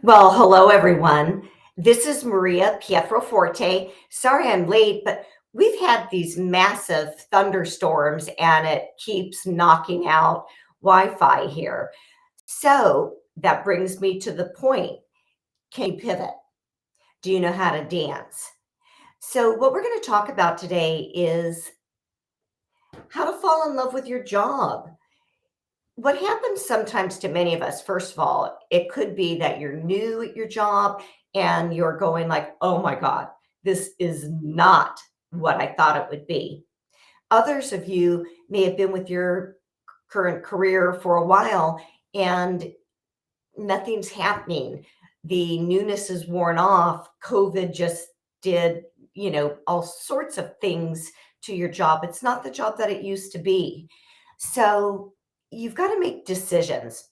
Well, hello everyone. This is Maria Pietroforte. Sorry I'm late, but we've had these massive thunderstorms and it keeps knocking out Wi-Fi here. So that brings me to the point. Can you pivot? Do you know how to dance? So what we're going to talk about today is how to fall in love with your job. What happens sometimes to many of us, first of all, it could be that you're new at your job and you're going like, "Oh my God, this is not what I thought it would be." Others of you may have been with your current career for a while and nothing's happening. The newness is worn off. COVID just did, all sorts of things to your job. It's not the job that it used to be. So you've got to make decisions.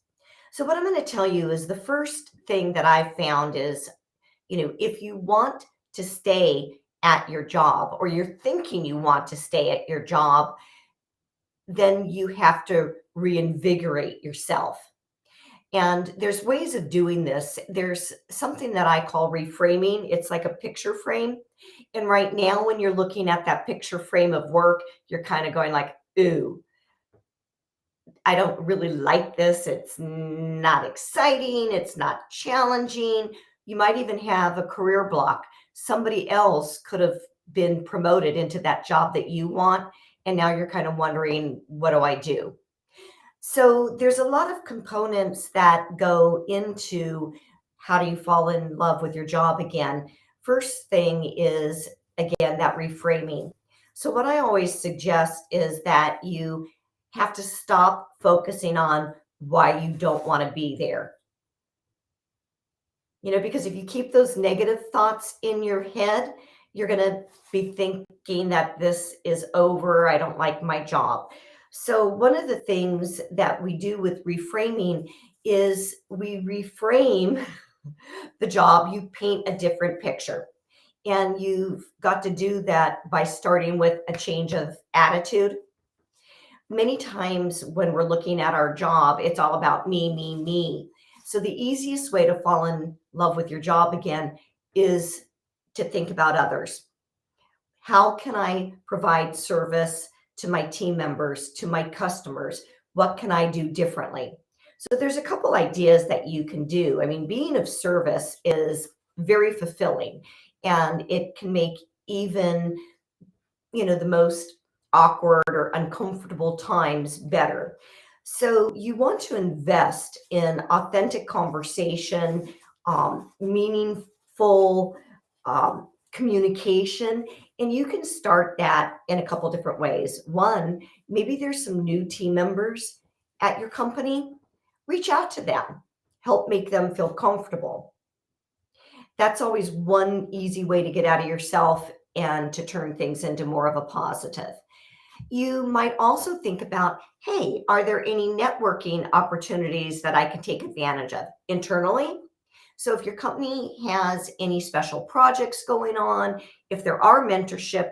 So what I'm going to tell you is the first thing that I've found is, if you want to stay at your job or you're thinking you want to stay at your job, then you have to reinvigorate yourself. And there's ways of doing this. There's something that I call reframing. It's like a picture frame. And right now, when you're looking at that picture frame of work, you're kind of going like, ooh, I don't really like this. It's not exciting. It's not challenging. You might even have a career block. Somebody else could have been promoted into that job that you want. And now you're kind of wondering, what do I do? So there's a lot of components that go into how do you fall in love with your job again. First thing is, again, that reframing. So, what I always suggest is that you have to stop focusing on why you don't want to be there. Because if you keep those negative thoughts in your head, you're going to be thinking that this is over. I don't like my job. So, one of the things that we do with reframing is we reframe the job, you paint a different picture. And you've got to do that by starting with a change of attitude. Many times when we're looking at our job, it's all about me, me, me. So the easiest way to fall in love with your job again is to think about others. How can I provide service to my team members, to my customers? What can I do differently? So there's a couple ideas that you can do. I mean, being of service is very fulfilling and it can make even the most awkward or uncomfortable times better. So you want to invest in authentic conversation, meaningful communication, and you can start that in a couple different ways. One, maybe there's some new team members at your company. Reach out to them, help make them feel comfortable. That's always one easy way to get out of yourself and to turn things into more of a positive. You might also think about, hey, are there any networking opportunities that I can take advantage of internally? So if your company has any special projects going on, if there are mentorship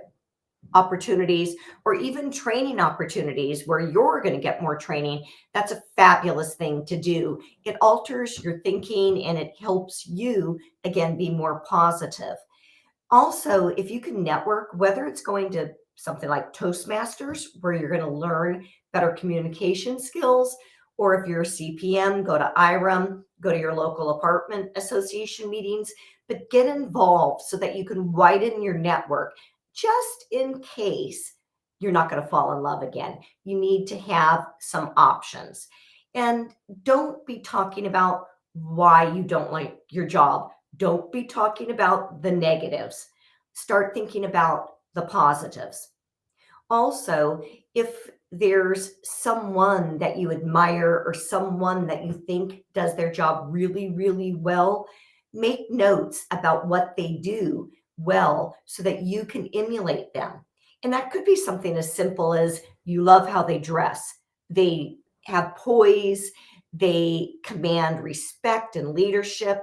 opportunities or even training opportunities where you're going to get more training, that's a fabulous thing to do. It alters your thinking and it helps you, again, be more positive. Also, if you can network, whether it's going to something like Toastmasters, where you're going to learn better communication skills, or if you're a CPM, go to IRAM, go to your local apartment association meetings, but get involved so that you can widen your network just in case you're not going to fall in love again. You need to have some options. And don't be talking about why you don't like your job. Don't be talking about the negatives. Start thinking about the positives. Also, if there's someone that you admire or someone that you think does their job really, really well, make notes about what they do well so that you can emulate them. And that could be something as simple as you love how they dress. They have poise, they command respect and leadership.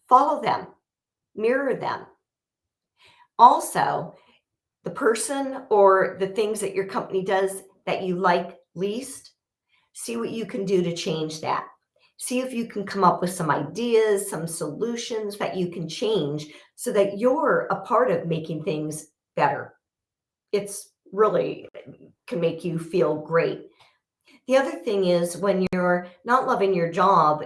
Follow them, mirror them. Also, the person or the things that your company does that you like least, see what you can do to change that. See if you can come up with some ideas, some solutions that you can change so that you're a part of making things better. It's really can make you feel great. The other thing is when you're not loving your job,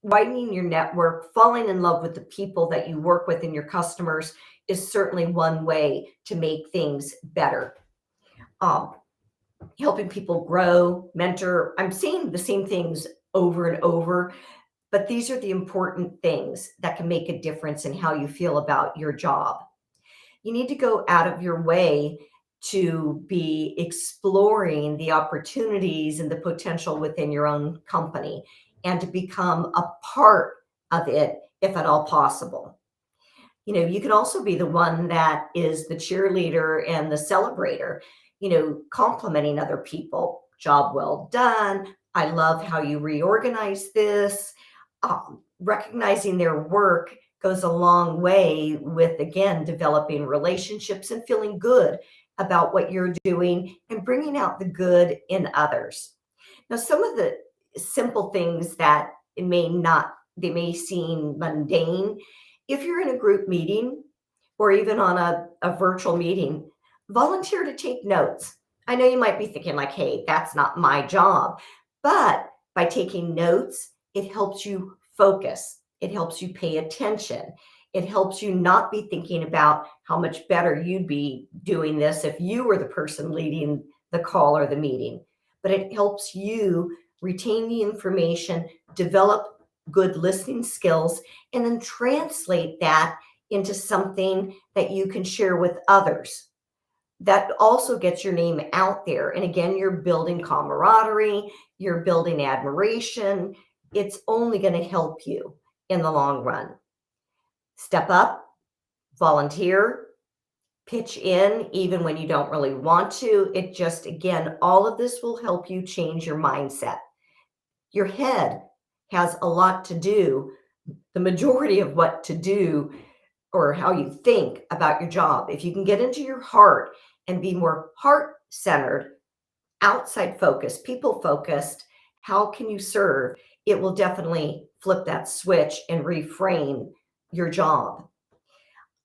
widening your network, falling in love with the people that you work with and your customers is certainly one way to make things better. Um, Helping people grow, mentor. I'm saying the same things over and over, but these are the important things that can make a difference in how you feel about your job. You need to go out of your way to be exploring the opportunities and the potential within your own company and to become a part of it if at all possible. You can also be the one that is the cheerleader and the celebrator, complimenting other people. Job well done. I love how you reorganize this. Recognizing their work goes a long way with, again, developing relationships and feeling good about what you're doing and bringing out the good in others. Now, some of the simple things that they may seem mundane. If you're in a group meeting or even on a virtual meeting, volunteer to take notes. I know you might be thinking, like, hey, that's not my job. But by taking notes, it helps you focus, it helps you pay attention. It helps you not be thinking about how much better you'd be doing this if you were the person leading the call or the meeting. But it helps you retain the information, develop good listening skills, and then translate that into something that you can share with others. That also gets your name out there. And again, you're building camaraderie, you're building admiration. It's only going to help you in the long run. Step up, volunteer, pitch in even when you don't really want to. It just, again, all of this will help you change your mindset. Your head has a lot to do, the majority of what to do or how you think about your job. If you can get into your heart and be more heart centered, outside focused, people focused, how can you serve? It will definitely flip that switch and reframe your job.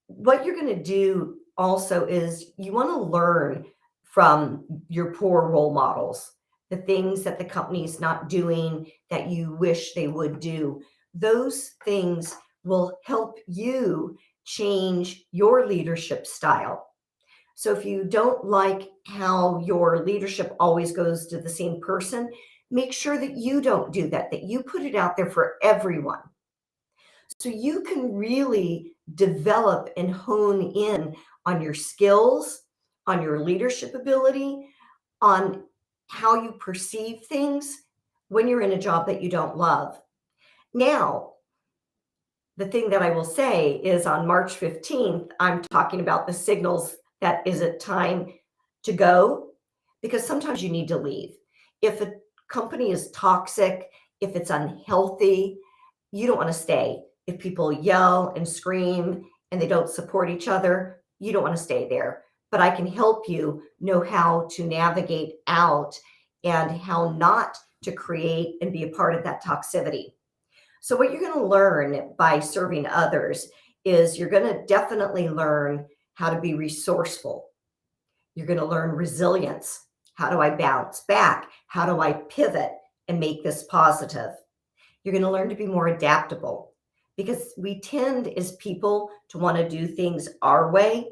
What you're going to do also is you want to learn from your poor role models, the things that the company's not doing that you wish they would do. Those things will help you change your leadership style. So if you don't like how your leadership always goes to the same person, make sure that you don't do that, that you put it out there for everyone. So you can really develop and hone in on your skills, on your leadership ability, on how you perceive things when you're in a job that you don't love. Now, the thing that I will say is on March 15th, I'm talking about the signals that is it time to go, because sometimes you need to leave. If a company is toxic, if it's unhealthy, you don't want to stay. If people yell and scream and they don't support each other, you don't want to stay there. But I can help you know how to navigate out and how not to create and be a part of that toxicity. So, what you're going to learn by serving others is you're going to definitely learn how to be resourceful. You're going to learn resilience. How do I bounce back? How do I pivot and make this positive? You're going to learn to be more adaptable because we tend as people to want to do things our way.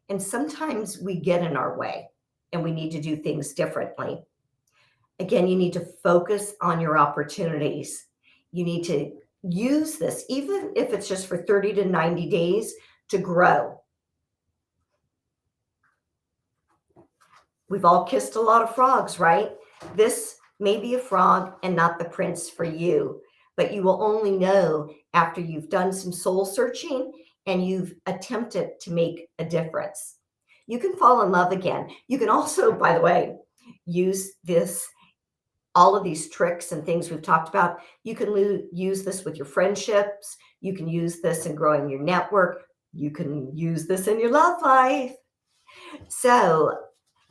And sometimes we get in our way and we need to do things differently. Again, you need to focus on your opportunities. You need to use this, even if it's just for 30 to 90 days, to grow. We've all kissed a lot of frogs, right? This may be a frog and not the prince for you, but you will only know after you've done some soul searching and you've attempted to make a difference. You can fall in love again. You can also, by the way, use this, all of these tricks and things we've talked about. You can use this with your friendships. You can use this in growing your network. You can use this in your love life. So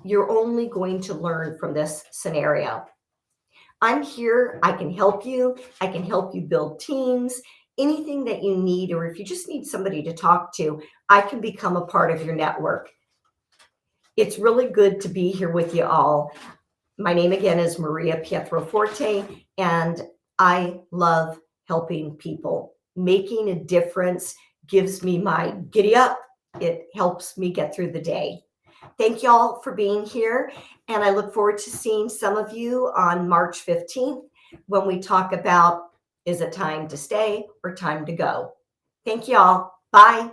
you're only going to learn from this scenario. I'm here. I can help you. I can help you build teams, anything that you need, or if you just need somebody to talk to, I can become a part of your network. It's really good to be here with you all. My name again is Maria Pietroforte, and I love helping people. Making a difference gives me my giddy up. It helps me get through the day. Thank y'all for being here, and I look forward to seeing some of you on March 15th when we talk about, is it time to stay or time to go? Thank y'all. Bye.